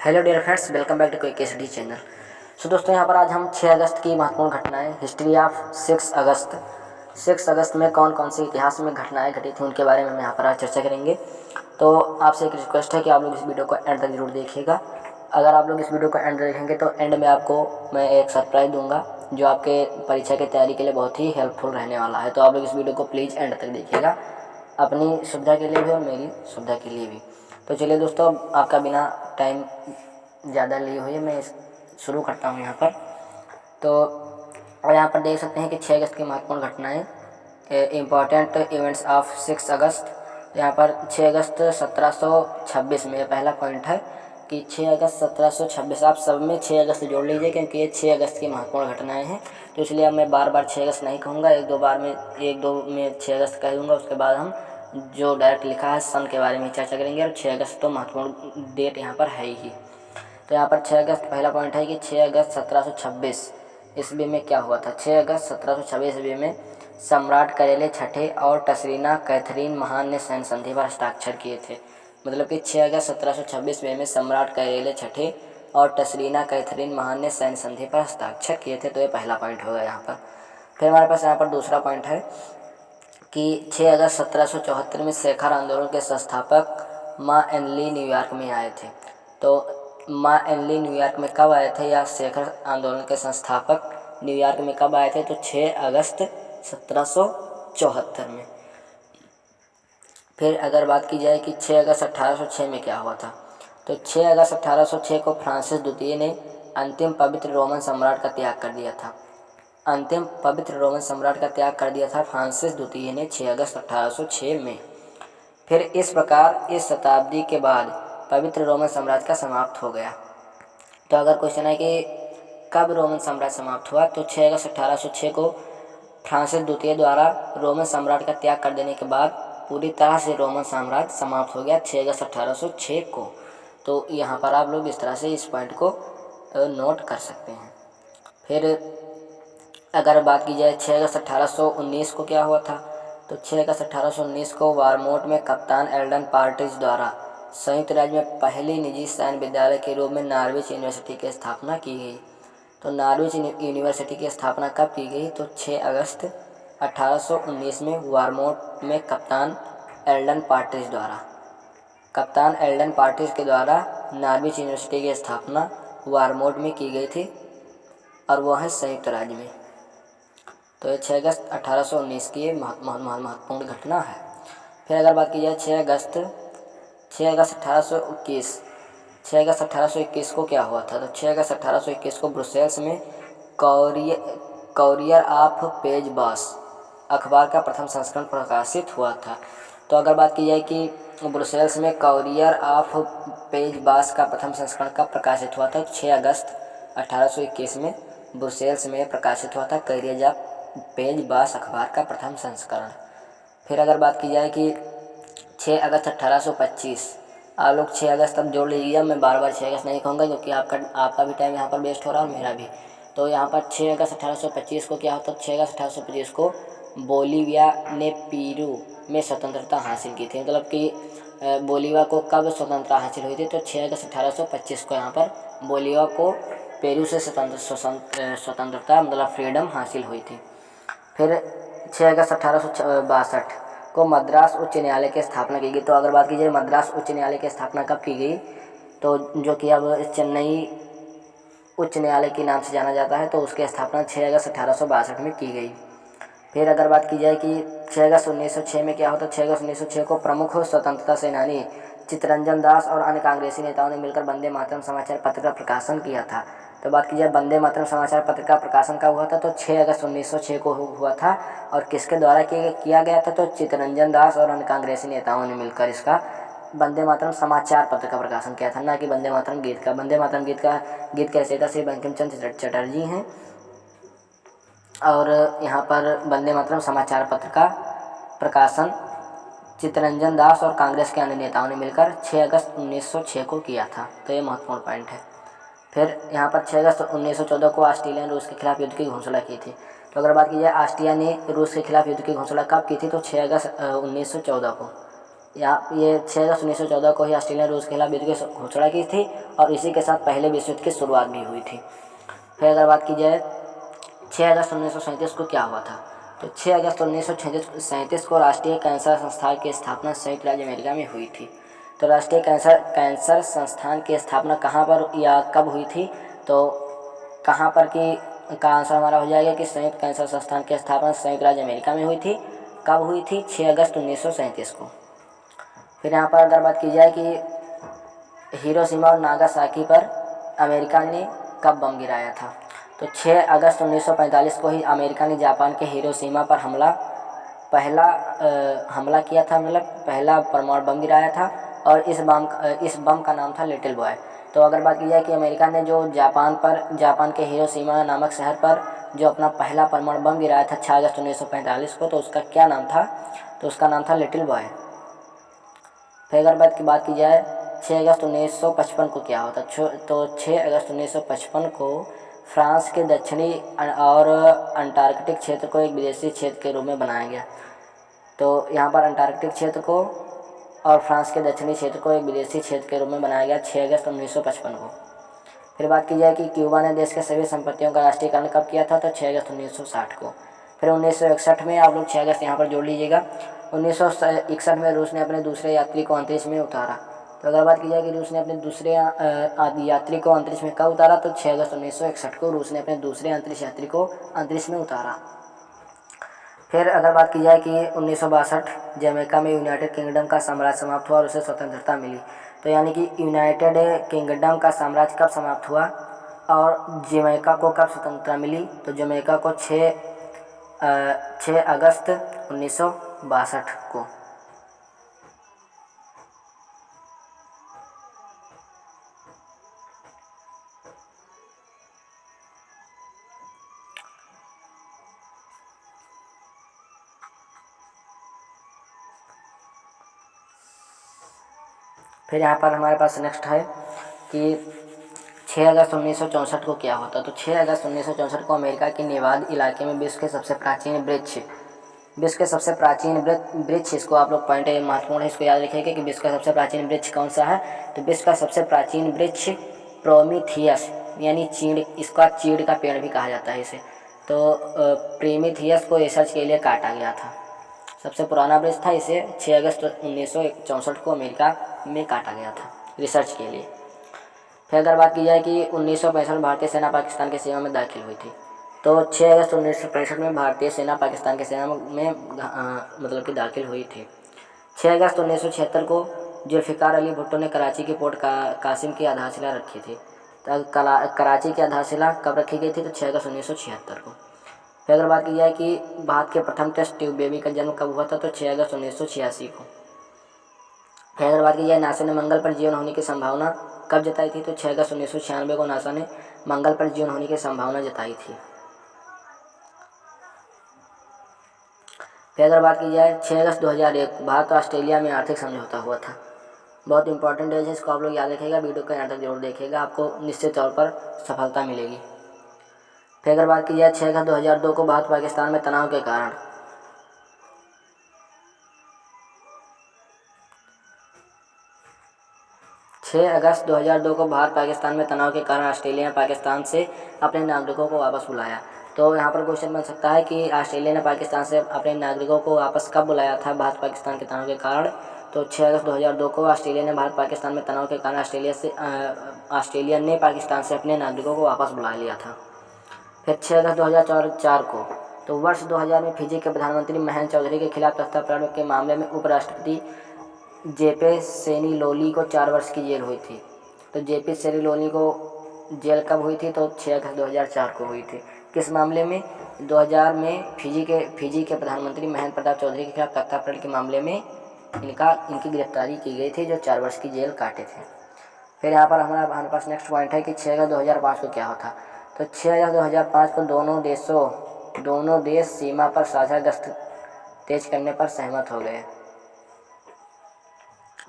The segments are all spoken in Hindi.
Hello dear friends, welcome back to quick केसडी चैनल। सो दोस्तों, यहाँ पर आज हम 6 अगस्त की महत्वपूर्ण घटनाएं, हिस्ट्री ऑफ 6 अगस्त में कौन कौन सी इतिहास में घटनाएं घटी थी उनके बारे में हम यहाँ पर आज चर्चा करेंगे। तो आपसे एक रिक्वेस्ट है कि आप लोग इस वीडियो को एंड तक जरूर देखिएगा। अगर आप लोग इस वीडियो को एंड देखेंगे तो एंड में आपको मैं एक सरप्राइज दूंगा जो आपके परीक्षा की तैयारी के लिए बहुत ही हेल्पफुल रहने वाला है। तो आप लोग इस वीडियो को प्लीज़ एंड तक देखिएगा, अपनी सुविधा के लिए भी और मेरी सुविधा के लिए भी। तो चलिए दोस्तों, आपका बिना टाइम ज़्यादा लिए हुए मैं शुरू करता हूँ यहाँ पर। तो यहाँ पर देख सकते हैं कि 6 अगस्त की महत्वपूर्ण घटनाएं, इम्पॉर्टेंट इवेंट्स ऑफ 6 अगस्त। यहाँ पर 6 अगस्त 1726 में पहला पॉइंट है कि 6 अगस्त 1726। आप सब में 6 अगस्त जोड़ लीजिए क्योंकि ये 6 अगस्त की महत्वपूर्ण घटनाएं हैं। तो इसलिए अब मैं बार बार 6 अगस्त नहीं कहूँगा, एक दो में 6 अगस्त कह दूँगा। उसके बाद हम जो डायरेक्ट लिखा है सन के बारे में चर्चा करेंगे। और 6 अगस्त तो महत्वपूर्ण डेट यहाँ पर है ही। तो यहाँ पर 6 अगस्त पहला पॉइंट है कि 6 अगस्त 1726 ईस्वी में क्या हुआ था। 6 अगस्त 1726 ईस्वी में सम्राट करेले छठे और टसरीना कैथरीन महान ने सैन्य संधि पर हस्ताक्षर किए थे। मतलब कि 6 अगस्त 1726 ईस्वी में सम्राट करेले छठे और टसरीना कैथरीन महान ने सैन्य संधि पर हस्ताक्षर किए थे। तो ये पहला पॉइंट होगा यहाँ पर। फिर हमारे पास यहाँ पर दूसरा पॉइंट है कि 6 अगस्त 1774 में शेखर आंदोलन के संस्थापक माँ एनली न्यूयॉर्क में आए थे। तो माँ एनली न्यूयॉर्क में कब आए थे, या शेखर आंदोलन के संस्थापक न्यूयॉर्क में कब आए थे, तो 6 अगस्त 1774 में। फिर अगर बात की जाए कि 6 अगस्त 1806 में क्या हुआ था, तो 6 अगस्त 1806 को फ्रांसिस द्वितीय ने अंतिम पवित्र रोमन सम्राट का त्याग कर दिया था। अंतिम पवित्र रोमन सम्राट का त्याग कर दिया था फ्रांसिस द्वितीय ने 6 अगस्त 1806 में। फिर इस प्रकार इस शताब्दी के बाद पवित्र रोमन साम्राज्य का समाप्त हो गया। तो अगर क्वेश्चन है कि कब रोमन साम्राज्य समाप्त हुआ, तो 6 अगस्त 1806 को फ्रांसिस द्वितीय द्वारा रोमन सम्राट का त्याग कर देने के बाद पूरी तरह से रोमन साम्राज्य समाप्त हो गया 6 अगस्त 1806 को। तो यहाँ पर आप लोग इस तरह से इस पॉइंट को नोट कर सकते हैं। फिर अगर बात की जाए 6 अगस्त 1819 को क्या हुआ था, तो 6 अगस्त 1819 को वारमोट में कप्तान एल्डन पार्ट्रिज द्वारा संयुक्त राज्य में पहली निजी सैन्य विद्यालय के रूप में नॉर्विच यूनिवर्सिटी की स्थापना की गई। तो नॉर्विच यूनिवर्सिटी की स्थापना कब की गई, तो 6 अगस्त 1819 में वारमोट में कप्तान एल्डन पार्ट्रिज के द्वारा नॉर्विच यूनिवर्सिटी की स्थापना वारमोट में की गई थी, और वह है संयुक्त राज्य में। तो ये 6 अगस्त 1819 की महत्वपूर्ण घटना है। फिर अगर बात की जाए 6 अगस्त 1821 को क्या हुआ था, तो 6 अगस्त 1821 को ब्रुसेल्स में कॉरियर ऑफ पेज बास अखबार का प्रथम संस्करण प्रकाशित हुआ था। तो अगर बात की जाए कि ब्रुसेल्स में कॉरियर ऑफ पेज बास का प्रथम संस्करण कब प्रकाशित हुआ था, 6 अगस्त 1821 में ब्रुसेल्स में प्रकाशित हुआ था कॉरियर ऑफ पेज बास अखबार का प्रथम संस्करण। फिर अगर बात की जाए कि 6 अगस्त 1825, आप लोग 6 अगस्त तक जोड़ लीजिए। मैं बार बार 6 अगस्त नहीं कहूँगा क्योंकि आपका भी टाइम यहाँ पर वेस्ट हो रहा है और मेरा भी। तो यहाँ पर 6 अगस्त 1825 को क्या होता है, 6 अगस्त 1825 को बोलीविया ने पेरू में स्वतंत्रता हासिल की थी। मतलब कि बोलीविया को कब स्वतंत्रता हासिल हुई थी, तो 6 अगस्त 1825 को यहाँ पर बोलीविया को पेरू से स्वतंत्रता मतलब फ्रीडम हासिल हुई थी। फिर 6 अगस्त 1862 को मद्रास उच्च न्यायालय की स्थापना की गई। तो अगर बात की जाए मद्रास उच्च न्यायालय की स्थापना कब की गई, तो जो कि अब चेन्नई उच्च न्यायालय के नाम से जाना जाता है, तो उसकी स्थापना 6 अगस्त 1862 में की गई। फिर अगर बात की जाए कि 6 अगस्त 1906 में क्या होता है, 6 अगस्त 1906 को प्रमुख स्वतंत्रता सेनानी चित्तरंजन दास और अन्य कांग्रेसी नेताओं ने मिलकर वंदे मातरम समाचार पत्र का प्रकाशन किया था। तो बात की जाए वंदे मातरम समाचार पत्र का प्रकाशन कब हुआ था, तो 6 अगस्त 1906 को हुआ था। और किसके द्वारा किया गया था, तो चित्तरंजन दास और अन्य कांग्रेसी नेताओं ने मिलकर इसका वंदे मातरम समाचार पत्र का प्रकाशन किया था, ना कि वंदे मातरम गीत का। वंदे मातरम गीत के रचयिता श्री बंकिम चंद्र चटर्जी हैं। और यहाँ पर वंदे मातरम समाचार पत्र का प्रकाशन चित्तरंजन दास और कांग्रेस के अन्य नेताओं ने मिलकर 6 अगस्त 1906 को किया था। तो ये महत्वपूर्ण पॉइंट है। फिर यहाँ पर 6 अगस्त 1914 को ऑस्ट्रेलिया ने रूस के खिलाफ युद्ध की घोषणा की थी। तो अगर बात की जाए ऑस्ट्रिया ने रूस के खिलाफ युद्ध की घोषणा कब की थी, तो 6 अगस्त 1914 को। यहाँ ये 6 अगस्त 1914 को ही ऑस्ट्रेलिया रूस के खिलाफ युद्ध की घोषणा की थी और इसी के साथ पहले विश्व युद्ध की शुरुआत भी हुई थी। फिर अगर बात की जाए 6 अगस्त 1937 को क्या हुआ था, तो 6 अगस्त 1937 को राष्ट्रीय कैंसर संस्थान की स्थापना संयुक्त राज्य अमेरिका में हुई थी। तो राष्ट्रीय कैंसर संस्थान की स्थापना कहाँ पर या कब हुई थी, तो कहाँ पर की का आंसर हमारा हो जाएगा कि संयुक्त कैंसर संस्थान की स्थापना संयुक्त राज्य अमेरिका में हुई थी। कब हुई थी, 6 अगस्त 1937 को। फिर यहाँ पर अगर बात की जाए कि हिरोशिमा और नागासाकी पर अमेरिका ने कब बम गिराया था, तो 6 अगस्त 1945 को ही अमेरिका ने जापान के हिरोशिमा पर हमला किया था, मतलब पहला परमाणु बम गिराया था और इस बम का नाम था लिटिल बॉय। तो अगर बात की जाए कि अमेरिका ने जो जापान के हिरोशिमा नामक शहर पर जो अपना पहला परमाणु बम गिराया था 6 अगस्त 1945 को, तो उसका क्या नाम था, तो उसका नाम था लिटिल बॉय। फिर अगर बात की जाए 6 अगस्त 1955 को क्या होता, तो 6 अगस्त 1955 को फ्रांस के दक्षिणी और अंटार्कटिक क्षेत्र को एक विदेशी क्षेत्र के रूप में बनाया गया। तो यहाँ पर अंटार्कटिक क्षेत्र को और फ्रांस के दक्षिणी क्षेत्र को एक विदेशी क्षेत्र के रूप में बनाया गया 6 अगस्त 1955 को। फिर बात की जाए कि क्यूबा ने देश के सभी संपत्तियों का राष्ट्रीयकरण कब किया था, तो 6 अगस्त 1960 को। फिर 1961 में, आप लोग 6 अगस्त यहाँ पर जोड़ लीजिएगा, 1961 में रूस ने अपने दूसरे यात्री को अंतरिक्ष में उतारा। तो अगर बात की जाए कि रूस ने अपने दूसरे यात्री को अंतरिक्ष में कब उतारा, तो 6 अगस्त 1961 को रूस ने अपने दूसरे अंतरिक्ष यात्री को अंतरिक्ष में उतारा। फिर अगर बात की जाए कि 1962 जमैका में यूनाइटेड किंगडम का साम्राज्य समाप्त हुआ और उसे स्वतंत्रता मिली। तो यानी कि यूनाइटेड किंगडम का साम्राज्य कब समाप्त हुआ और जमैका को कब स्वतंत्रता मिली, तो जमैका को 6 अगस्त 1962 को। फिर यहाँ पर हमारे पास नेक्स्ट है कि 6 अगस्त 1964 को क्या होता, तो 6 अगस्त 1964 को अमेरिका के नेवादा इलाके में विश्व के सबसे प्राचीन वृक्ष, इसको आप लोग पॉइंट महत्वपूर्ण है, इसको याद रखिएगा कि विश्व का सबसे प्राचीन वृक्ष कौन सा है, तो विश्व का सबसे प्राचीन वृक्ष प्रोमीथियस, यानी इसका चीड़ का पेड़ भी कहा जाता है इसे। तो प्रोमीथियस को रिसर्च के लिए काटा गया था, सबसे पुराना वृक्ष था, इसे 6 अगस्त 1964 को अमेरिका में काटा गया था रिसर्च के लिए। फिर अगर बात की जाए कि 1965 में भारतीय सेना पाकिस्तान की सेवा में दाखिल हुई थी, तो 6 अगस्त 1965 में भारतीय सेना पाकिस्तान की सेना में मतलब कि दाखिल हुई थी। 6 अगस्त 1976 को जुल्फ़िकार अली भुट्टो ने कराची के पोर्ट कासिम की आधारशिला रखी थी। तो कराची की आधारशिला कब रखी गई थी, तो 6 अगस्त 1976 को। फिर अगर बात की जाए कि भारत के प्रथम टेस्ट ट्यूब बेबी का जन्म कब हुआ था, तो 6 अगस्त 1986 को। फिर अगर बात की जाए नासा ने मंगल पर जीवन होने की संभावना कब जताई थी, तो 6 अगस्त 1996 को नासा ने मंगल पर जीवन होने की संभावना जताई थी। फिर अगर बात की जाए 6 अगस्त 2001 भारत और ऑस्ट्रेलिया में आर्थिक समझौता हुआ था। बहुत इंपॉर्टेंट है, इसको आप लोग याद रखिएगा, वीडियो को यहाँ तक जरूर देखिएगा, आपको निश्चित तौर पर सफलता मिलेगी। फिर अगर बात की जाए 6 अगस्त 2002 को भारत पाकिस्तान में तनाव के कारण 6 अगस्त 2002 को भारत पाकिस्तान में तनाव के कारण ऑस्ट्रेलिया ने पाकिस्तान से अपने नागरिकों को वापस बुलाया। तो यहाँ पर क्वेश्चन बन सकता है कि ऑस्ट्रेलिया ने पाकिस्तान से अपने नागरिकों को वापस कब बुलाया था भारत पाकिस्तान के तनाव के कारण, तो 6 अगस्त 2002 को ऑस्ट्रेलिया ने भारत पाकिस्तान में तनाव के कारण ऑस्ट्रेलिया ने पाकिस्तान से अपने नागरिकों को वापस बुला लिया था। फिर 6 अगस्त 2004 को, तो वर्ष 2000 में फिजी के प्रधानमंत्री महेंद्र चौधरी के खिलाफ तख्तापलट के मामले में उपराष्ट्रपति जेपे सेनिलोली को 4 वर्ष की जेल हुई थी। तो जेपे सेनिलोली को जेल कब हुई थी, तो 6 अगस्त 2004 को हुई थी। किस मामले में, 2000 में फिजी के प्रधानमंत्री महेंद्र प्रताप चौधरी के खिलाफ तख्तापलट के मामले में इनकी गिरफ्तारी की गई थी, जो 4 वर्ष की जेल काटे थे। फिर यहाँ पर हमारे पास नेक्स्ट पॉइंट है कि 6 अगस्त 2005 को क्या होता, तो 6 अगस्त 2005 को दोनों देश सीमा पर साझा गश्त तेज करने पर सहमत हो गए।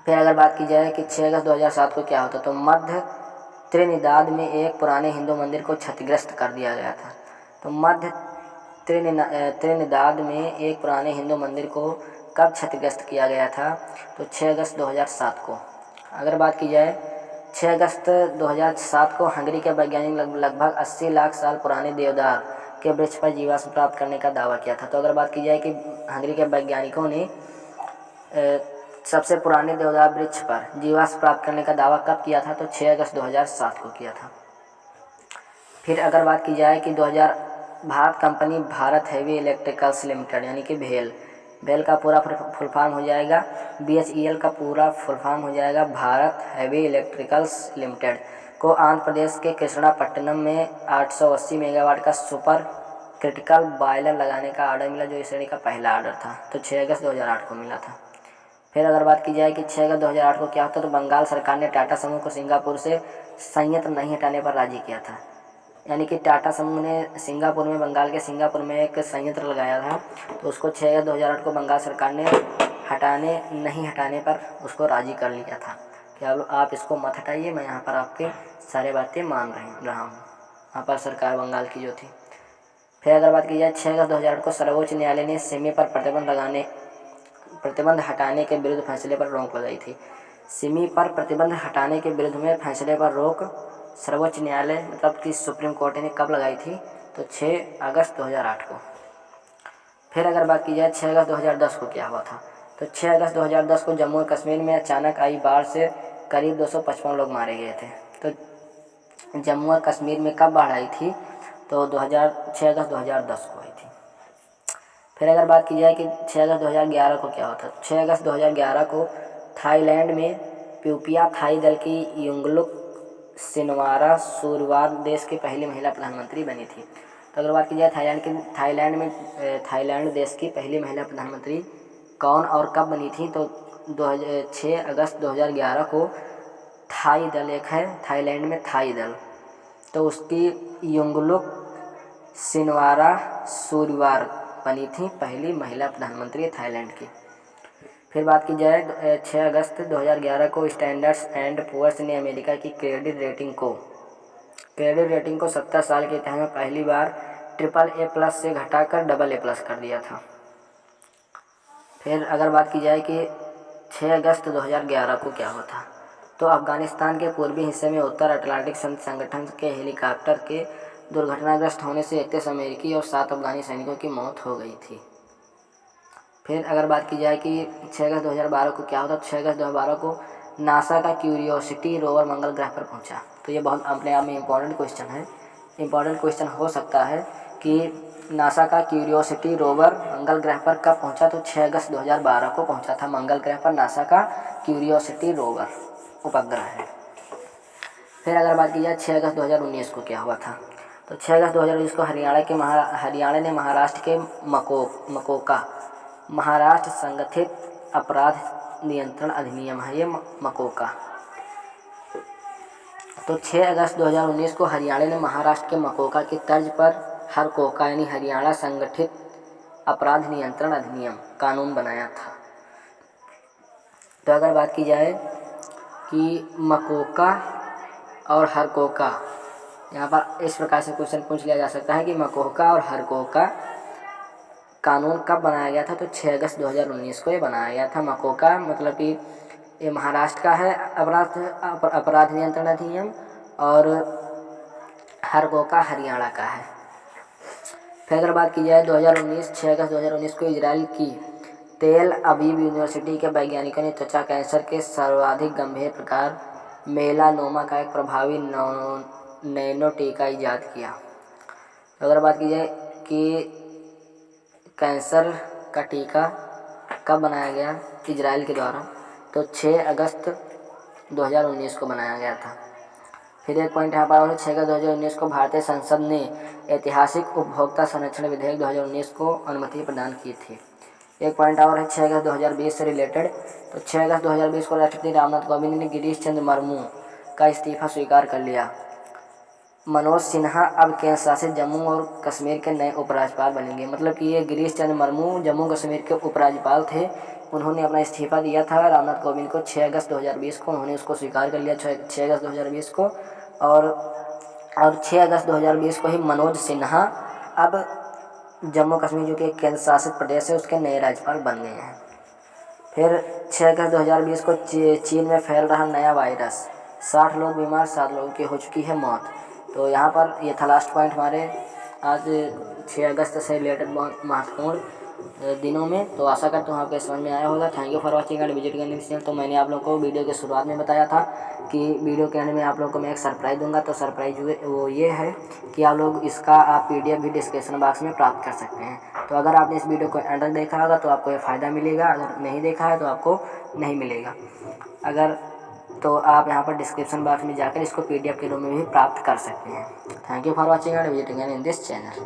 फिर अगर बात की जाए कि 6 अगस्त 2007 को क्या होता, तो मध्य त्रिनिदाद में एक पुराने हिंदू मंदिर को क्षतिग्रस्त कर दिया गया था। तो मध्य त्रिनिदाद में एक पुराने हिंदू मंदिर को कब क्षतिग्रस्त किया गया था? तो 6 अगस्त 2007 को। अगर बात की जाए 6 अगस्त 2007 को हंगरी के वैज्ञानिक लगभग 80 लाख साल पुराने देवदार के वृक्ष पर जीवाश्म प्राप्त करने का दावा किया था। तो अगर बात की जाए कि हंगरी के वैज्ञानिकों ने सबसे पुराने देवदार वृक्ष पर जीवाश्म प्राप्त करने का दावा कब किया था? तो 6 अगस्त 2007 को किया था। फिर अगर बात की जाए कि 2000 Bharat company Bharat heavy electricals limited यानी कि भेल का पूरा फुल फॉर्म हो जाएगा BHEL का पूरा फुल फॉर्म हो जाएगा भारत हैवी इलेक्ट्रिकल्स लिमिटेड को आंध्र प्रदेश के कृष्णापट्टनम में 880 मेगावाट का सुपर क्रिटिकल बॉयलर लगाने का ऑर्डर मिला, जो इस श्रेणी का पहला ऑर्डर था। तो 6 अगस्त 2008 को मिला था। फिर अगर बात की जाए कि 6 अगस्त 2008 को क्या होता, तो बंगाल सरकार ने टाटा समूह को सिंगापुर से संयंत्र नहीं हटाने पर राजी किया था। यानी कि टाटा समूह ने सिंगापुर में, बंगाल के सिंगापुर में एक संयंत्र लगाया था, तो उसको 6 अगस्त 2008 को बंगाल सरकार ने नहीं हटाने पर उसको राजी कर लिया था कि अब आप इसको मत हटाइए, मैं यहाँ पर आपके सारे बातें मान रहा हूँ। वहाँ पर सरकार बंगाल की जो थी। फिर अगर बात की जाए 6 अगस्त 2008 को सर्वोच्च न्यायालय ने सिमी पर प्रतिबंध हटाने के विरुद्ध फैसले पर रोक लगाई थी। सिमी पर प्रतिबंध हटाने के विरुद्ध में फैसले पर रोक सर्वोच्च न्यायालय मतलब कि सुप्रीम कोर्ट ने कब लगाई थी? तो 6 अगस्त 2008 को। फिर अगर बात की जाए 6 अगस्त 2010 को क्या हुआ था, तो 6 अगस्त 2010 को जम्मू और कश्मीर में अचानक आई बाढ़ से करीब 255 लोग मारे गए थे। तो जम्मू और कश्मीर में कब बाढ़ आई थी? तो 6 अगस्त 2010 को आई थी। फिर अगर बात की जाए कि 6 अगस्त 2011 को क्या होता, 6 अगस्त 2011 को थाईलैंड में प्यूपिया थाई दल की युंगलुक सिनवारा सूरवार देश की पहली महिला प्रधानमंत्री बनी थी। तो अगर बात की जाए थाईलैंड देश की पहली महिला प्रधानमंत्री कौन और कब बनी थी? तो 6 अगस्त 2011 को थाई दल एक है थाईलैंड में थाई दल, तो उसकी युंगलुक सिनवारा सूरवार बनी थी पहली महिला प्रधानमंत्री थाईलैंड की। फिर बात की जाए 6 अगस्त 2011 को स्टैंडर्ड्स एंड पुअर्स ने अमेरिका की क्रेडिट रेटिंग को 70 साल के इतिहास में पहली बार AAA+ से घटाकर AA+ कर दिया था। फिर अगर बात की जाए कि 6 अगस्त 2011 को क्या हुआ था, तो अफगानिस्तान के पूर्वी हिस्से में उत्तर अटलांटिक संगठन के हेलीकॉप्टर के दुर्घटनाग्रस्त होने से 31 अमेरिकी और 7 अफगानी सैनिकों की मौत हो गई थी। फिर अगर बात की जाए कि 6 अगस्त 2012 को क्या होता, 6 अगस्त 2012 को नासा का क्यूरियोसिटी रोवर मंगल ग्रह पर पहुंचा। तो ये बहुत अपने आप में इम्पॉर्टेंट क्वेश्चन है। इम्पॉर्टेंट क्वेश्चन हो सकता है कि नासा का क्यूरियोसिटी रोवर मंगल ग्रह पर कब पहुंचा, तो 6 अगस्त 2012 को पहुंचा था मंगल ग्रह पर नासा का क्यूरियोसिटी रोवर उपग्रह है। फिर अगर बात की जाए 6 अगस्त 2019 को क्या हुआ था, तो 6 अगस्त 2019 को हरियाणा ने महाराष्ट्र के मकोका महाराष्ट्र संगठित अपराध नियंत्रण अधिनियम है ये मकोका। तो 6 अगस्त 2019 को हरियाणा ने महाराष्ट्र के मकोका की तर्ज पर हरकोका यानी हरियाणा संगठित अपराध नियंत्रण अधिनियम कानून बनाया था। तो अगर बात की जाए कि मकोका और हरकोका, यहाँ पर इस प्रकार से क्वेश्चन पूछ लिया जा सकता है कि मकोका और हरकोका कानून कब बनाया गया था, तो 6 अगस्त 2019 को ये बनाया गया था। मकोका मतलब कि ये महाराष्ट्र का है अपराध नियंत्रण अधिनियम और हरकोका हरियाणा का है। फिर अगर बात की जाए 6 अगस्त 2019 को इजराइल की तेल अवीव यूनिवर्सिटी के वैज्ञानिकों ने त्वचा कैंसर के सर्वाधिक गंभीर प्रकार मेलानोमा का एक प्रभावी नैनो टीका ईजाद किया। अगर बात की जाए कि कैंसर का टीका कब बनाया गया इजराइल के द्वारा, तो 6 अगस्त 2019 को बनाया गया था। फिर एक पॉइंट यहाँ पर और 6 अगस्त 2019 को भारतीय संसद ने ऐतिहासिक उपभोक्ता संरक्षण विधेयक 2019 को अनुमति प्रदान की थी। एक पॉइंट और है 6 अगस्त 2020 से रिलेटेड, तो 6 अगस्त 2020 को राष्ट्रपति रामनाथ कोविंद ने गिरीश चंद्र मुर्मू का इस्तीफा स्वीकार कर लिया। मनोज सिन्हा अब केंद्र शासित जम्मू और कश्मीर के नए उपराज्यपाल बनेंगे। मतलब कि ये गिरीश चंद्र मुर्मू जम्मू कश्मीर के उपराज्यपाल थे, उन्होंने अपना इस्तीफा दिया था रामनाथ कोविंद को 6 अगस्त 2020 को, उन्होंने उसको स्वीकार कर लिया 6 अगस्त 2020 को। और 6 अगस्त 2020 को ही मनोज सिन्हा अब जम्मू कश्मीर जो कि एक केंद्र शासित प्रदेश है उसके नए राज्यपाल बन गए हैं। फिर 6 अगस्त 2020 को चीन में फैल रहा नया वायरस, 60 लोग बीमार, 7 लोगों की हो चुकी है मौत। तो यहाँ पर ये था लास्ट पॉइंट हमारे आज 6 अगस्त से रिलेटेड बहुत महत्वपूर्ण दिनों में। तो आशा करता हूँ आपके समझ में आया होगा। Thank you for watching and visit करने चैनल। तो मैंने आप लोगों को वीडियो के शुरुआत में बताया था कि वीडियो के एंड में आप लोगों को मैं एक सरप्राइज़ दूंगा। तो सरप्राइज वो ये है कि आप लोग इसका आप PDF भी डिस्क्रिप्शन बॉक्स में प्राप्त कर सकते हैं। तो अगर आपने इस वीडियो को एंड तक देखा होगा तो आपको ये फ़ायदा मिलेगा, अगर नहीं देखा है तो आपको नहीं मिलेगा। अगर तो आप यहाँ पर डिस्क्रिप्शन बॉक्स में जाकर इसको PDF के रूप में भी प्राप्त कर सकते हैं। Thank you for watching and visiting in this channel.